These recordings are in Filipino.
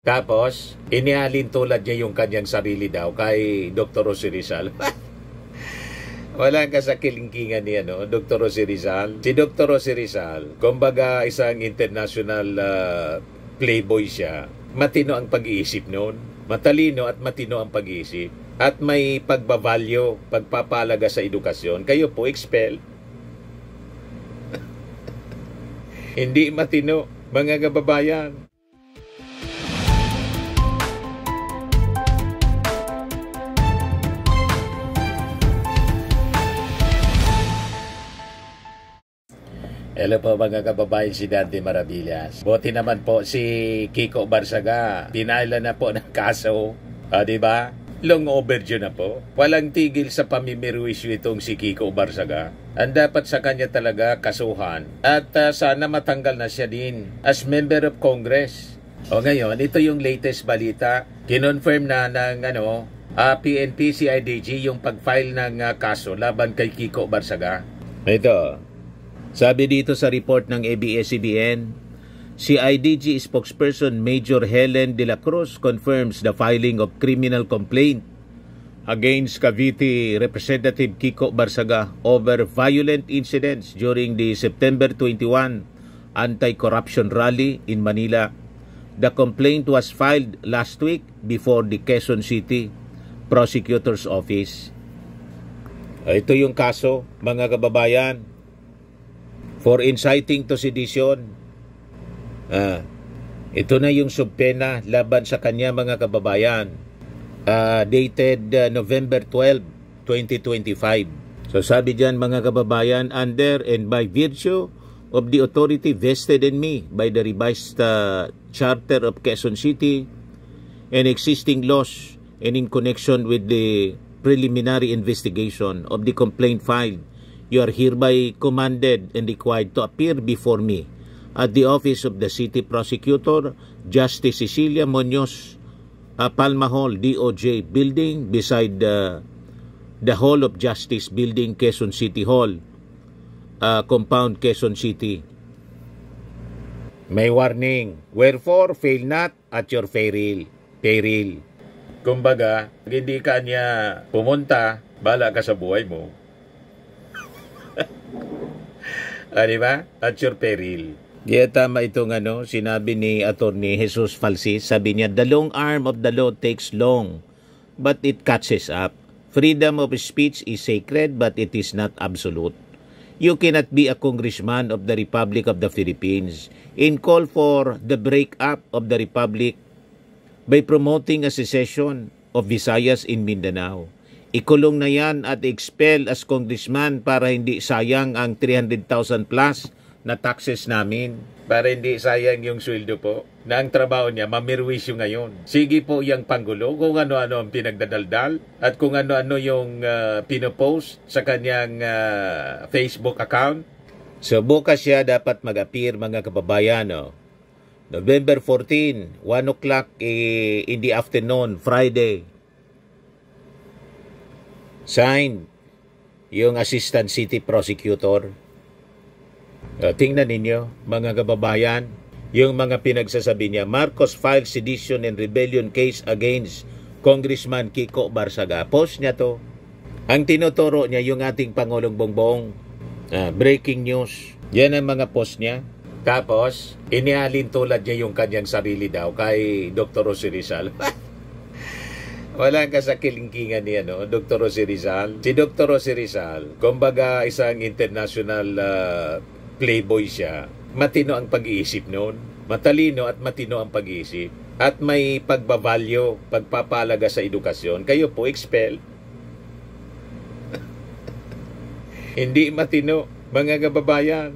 Tapos, inialin tulad niya yung kanyang sarili daw kay Dr. Jose Rizal. Wala ka sa kilingkingan ni Dr. Jose Rizal. Si Dr. Jose Rizal, kumbaga isang international playboy siya. Matino ang pag-iisip noon. Matalino at matino ang pag-iisip. At may pagbavalyo, pagpapalaga sa edukasyon. Kayo po, expel. Hindi matino, mga kababayan. Hello po mga kababayan, si Dante Maravillas. Buti naman po si Kiko Barsaga. Pinailan na po ng kaso. Di ba? Long overdue na po. Walang tigil sa pamimiruisyo itong si Kiko Barsaga. Ang dapat sa kanya talaga kasuhan. At sana matanggal na siya din as member of Congress. O ngayon, ito yung latest balita. Kinonfirm na ng PNP CIDG yung pag-file ng kaso laban kay Kiko Barsaga. Ito. Sabi dito sa report ng ABS-CBN, CIDG spokesperson Major Helen De La Cruz confirms the filing of criminal complaint against Cavite Representative Kiko Barsaga over violent incidents during the September 21 anti-corruption rally in Manila. The complaint was filed last week before the Quezon City Prosecutor's Office. Ito yung kaso, mga kababayan. For inciting to sedition. Ito na yung subpena laban sa kanya, mga kababayan. Dated November 12, 2025. So sabi dyan, mga kababayan, under and by virtue of the authority vested in me by the revised Charter of Quezon City and existing laws and in connection with the preliminary investigation of the complaint filed, you are hereby commanded and required to appear before me at the office of the City Prosecutor, Justice Cecilia Munoz, Palma Hall, DOJ Building, beside the Hall of Justice Building, Quezon City Hall, Compound, Quezon City. May warning, wherefore fail not at your peril. Kumbaga, hindi ka niya pumunta, bala ka sa buhay mo. Diba? At your peril. Kaya tama itong sinabi ni Attorney Jesus Falsis. Sabi niya, the long arm of the law takes long, but it catches up. Freedom of speech is sacred, but it is not absolute. You cannot be a congressman of the Republic of the Philippines and call for the breakup of the Republic by promoting a secession of Visayas in Mindanao. Ikulong na yan at expel as congressman para hindi sayang ang 300,000 plus na taxes namin. Para hindi sayang yung sweldo po. Na ang trabaho niya, mamirwisyo ngayon. Sige po yung panggulo kung ano-ano ang pinagdadaldal at kung ano-ano yung pinopost sa kanyang Facebook account. So bukas siya dapat mag-appear, mga kababayan. November 14, 1 o'clock in the afternoon, Friday. Signed yung Assistant City Prosecutor. Tingnan ninyo, mga kababayan, yung mga pinagsasabi niya. Marcos filed sedition and rebellion case against Congressman Kiko Barsaga. Post niya to. Ang tinuturo niya yung ating Pangulong Bongbong. Breaking news. Yan ang mga post niya. Tapos, inialin tulad niya yung kanyang sarili daw kay Dr. Jose Rizal. Wala ka sa kilingkingan ni Dr. Jose Rizal. Si Dr. Jose Rizal, kumbaga isang international playboy siya. Matino ang pag-iisip noon. Matalino at matino ang pag-iisip. At may pagbavalyo, pagpapalaga sa edukasyon. Kayo po, expel. Hindi matino. Mga kababayan,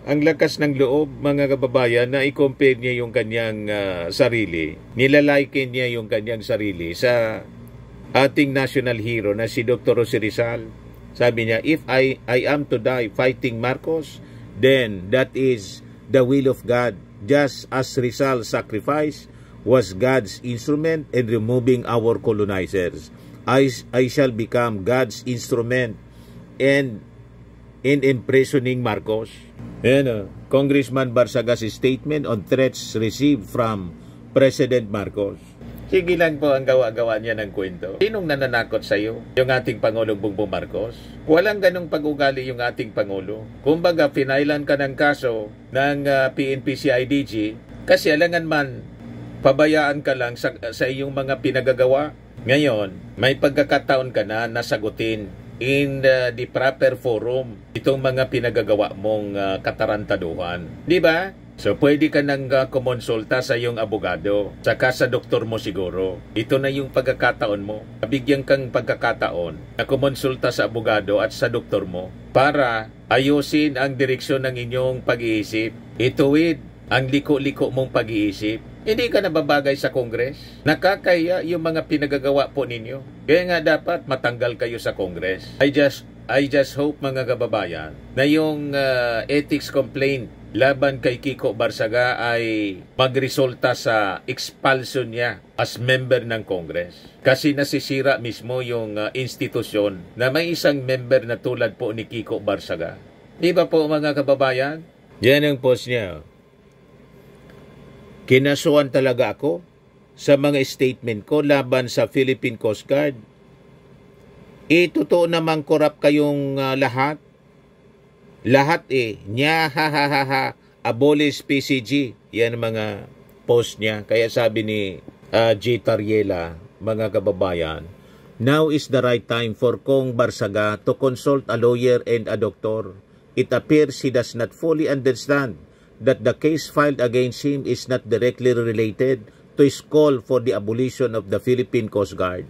ang lakas ng loob, mga kababayan, na i-compare niya yung kanyang sarili. Nilalaikin niya yung kanyang sarili sa ating national hero na si Dr. Jose Rizal. Sabi niya, if I am to die fighting Marcos, then that is the will of God. Just as Rizal's sacrifice was God's instrument in removing our colonizers, I shall become God's instrument and in imprisoning Marcos. Congressman Barsaga's statement on threats received from President Marcos. Sige lang po ang gawa-gawa niya ng kwento. Sinong nananakot sa iyo? Yung ating Pangulong Bongbong Marcos? Walang ganong pag-ugali yung ating Pangulo. Kumbaga, pinailan ka ng kaso ng PNP CIDG kasi alangan man pabayaan ka lang sa iyong mga pinagagawa. Ngayon, may pagkakataon ka na nasagutin in the proper forum itong mga pinagagawa mong katarantaduhan. Di ba? So, pwede ka nang kumonsulta sa iyong abogado, saka sa doktor mo siguro. Ito na yung pagkakataon mo. Bigyan kang pagkakataon na kumonsulta sa abogado at sa doktor mo para ayusin ang direksyon ng inyong pag-iisip. Ituwid ang liko-liko mong pag-iisip. Hindi ka nababagay sa Kongres. Nakakaya yung mga pinagagawa po ninyo. Kaya nga dapat matanggal kayo sa Kongres. I just hope mga kababayan na yung ethics complaint laban kay Kiko Barsaga ay magresulta sa expulsion niya as member ng Congress. Kasi nasisira mismo yung institusyon na may isang member na tulad po ni Kiko Barsaga. Di ba po mga kababayan? Yan ang post niya. Kinasuhan talaga ako sa mga statement ko laban sa Philippine Coast Guard. Totoo namang korap kayong lahat. Lahat nya ha ha ha ha, abolish PCG. Yan ang mga post niya. Kaya sabi ni G. Tariela, mga kababayan, now is the right time for Kong Barsaga to consult a lawyer and a doctor. It appears he does not fully understand that the case filed against him is not directly related to his call for the abolition of the Philippine Coast Guard.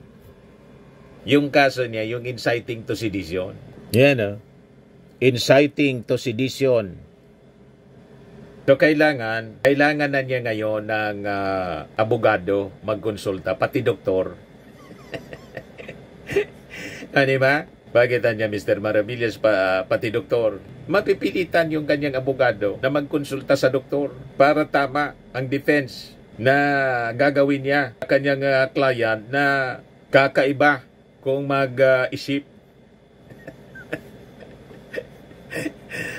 Yung kaso niya, yung inciting to sedition. Yan inciting to sedition. So kailangan na niya ngayon ng abogado magkonsulta, pati doktor. Ano ba? Bakit niya Mr. Maravillas pati doktor? Mapipilitan yung kanyang abogado na magkonsulta sa doktor para tama ang defense na gagawin niya sa kanyang client na kakaiba kung mag-isip.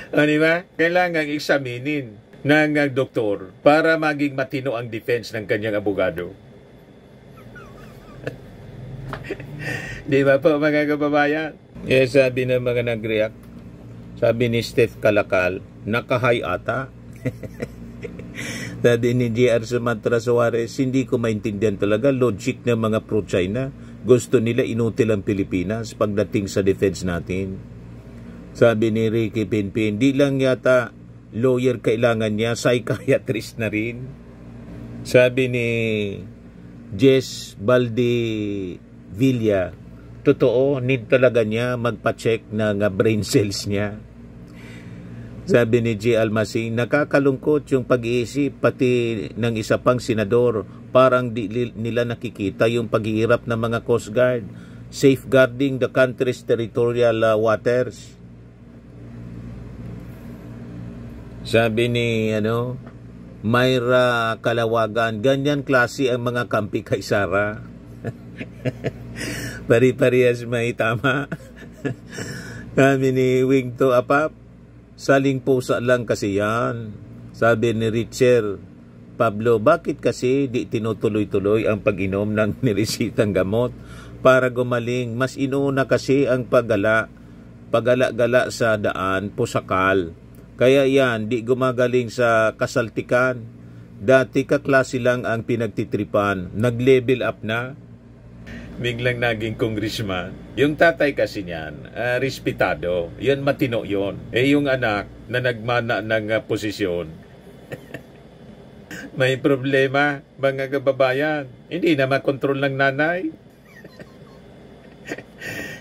Ano ba? Kailangan examinin ng doktor para maging matino ang defense ng kanyang abogado. Di ba po mga kababayan? Sabi ng mga nag-react, sabi ni Steph Kalakal, nakahay ata. Sabi ni J.R. Sumatra Suarez, hindi ko maintindihan talaga logic ng mga pro-China. Gusto nila inutil ang Pilipinas pagdating sa defense natin. Sabi ni Ricky Pinpin, di lang yata lawyer kailangan niya, psychiatrist na rin. Sabi ni Jess Valdivilla, totoo, need talaga niya magpa-check ng brain cells niya. Sabi ni G. Almasing, nakakalungkot yung pag-iisip pati ng isa pang senador. Parang di nila nakikita yung paghihirap ng mga Coast Guard safeguarding the country's territorial waters. Sabi ni Myra Kalawagan, ganyan klase ang mga kampi kay Sara. Pari-parehas may tama. Sabi ni Wingto Apap, saling pusa lang kasi yan. Sabi ni Richard Pablo, bakit kasi di tinutuloy-tuloy ang pag-inom ng niresitang gamot para gumaling? Mas inuna kasi ang pagala-gala sa daan, pusakal. Kaya yan, di gumagaling sa kasaltikan. Dati kaklase lang ang pinagtitripan. Nag-level up na. Biglang naging congressman. Yung tatay kasi niyan, respetado. Yan matino yon. Yung anak na nagmana ng posisyon, may problema, mga kababayan. Hindi na makontrol ng nanay.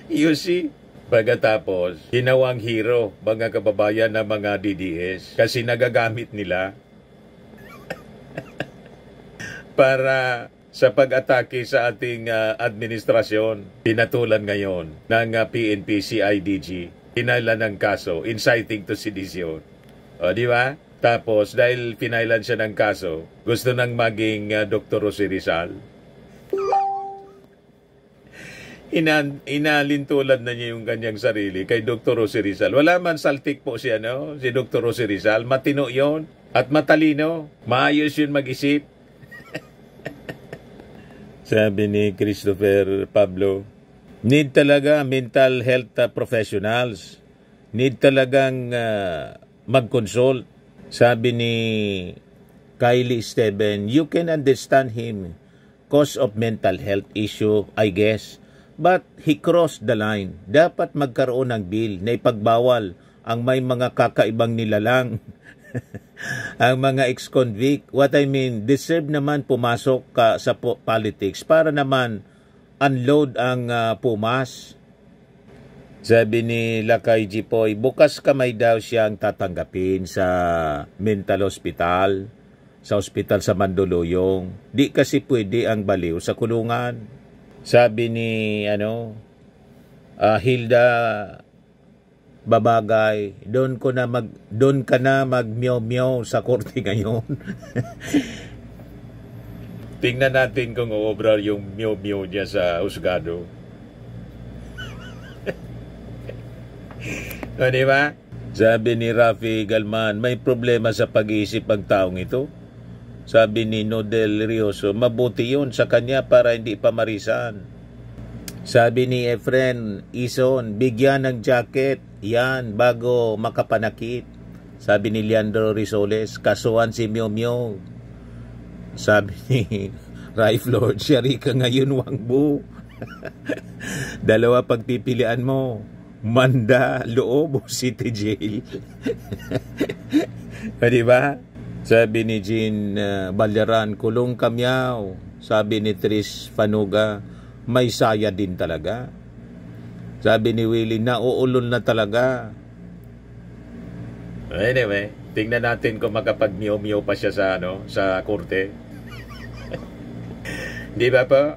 You see? Pagkatapos, ginawang hero, mga kababayan ng mga DDS kasi nagagamit nila para sa pag-atake sa ating administrasyon. Pinatulan ngayon ng PNP CIDG, pinailan ng kaso, inciting to sedition. O, di ba? Tapos, dahil pinailan siya ng kaso, gusto nang maging Dr. Jose Rizal. Inalintulan na niya yung kanyang sarili kay Dr. Jose Rizal. Wala man saltik po si Dr. Jose Rizal. Matino yon at matalino. Maayos yun mag-isip. Sabi ni Christopher Pablo, need talaga mental health professionals. Need talagang mag-consult. Sabi ni Kylie Steven, you can understand him. Cause of mental health issue, I guess. But he crossed the line. Dapat magkaroon ng bill na ipagbawal ang may mga kakaibang nilalang. Ang mga ex-convict, what I mean, deserve naman pumasok sa politics para naman unload ang pumas. Sabi ni Lakay Jipoy, bukas kamay daw siyang tatanggapin sa mental hospital, sa ospital sa Mandaluyong. Di kasi pwede ang baliw sa kulungan. Sabi ni Hilda Babagay, doon ka na mag-meow-meow sa korte ngayon. Tingnan natin kung uobra yung meow-meow niya sa husgado. O, di ba? Sabi ni Rafi Galman, may problema sa pag-iisip ang taong ito. Sabi ni Nodel Rioso, mabuti yun sa kanya para hindi pa marisan. Sabi ni Efren Ison, bigyan ng jacket, yan, bago makapanakit. Sabi ni Leandro Risoles, kasuhan si Meow Meow. Sabi ni Rife Lord, Sharika ngayon wangbu. Dalawa pagpipilian mo, Manda, loob o City Jail. Diba? Sabi ni Jean Balyaran, kulong kamyaw. Sabi ni Trish Fanuga, may saya din talaga. Sabi ni Willie, nauulol na talaga. Anyway, tingnan natin kung makapag-meow-meow pa siya sa korte. Di ba po?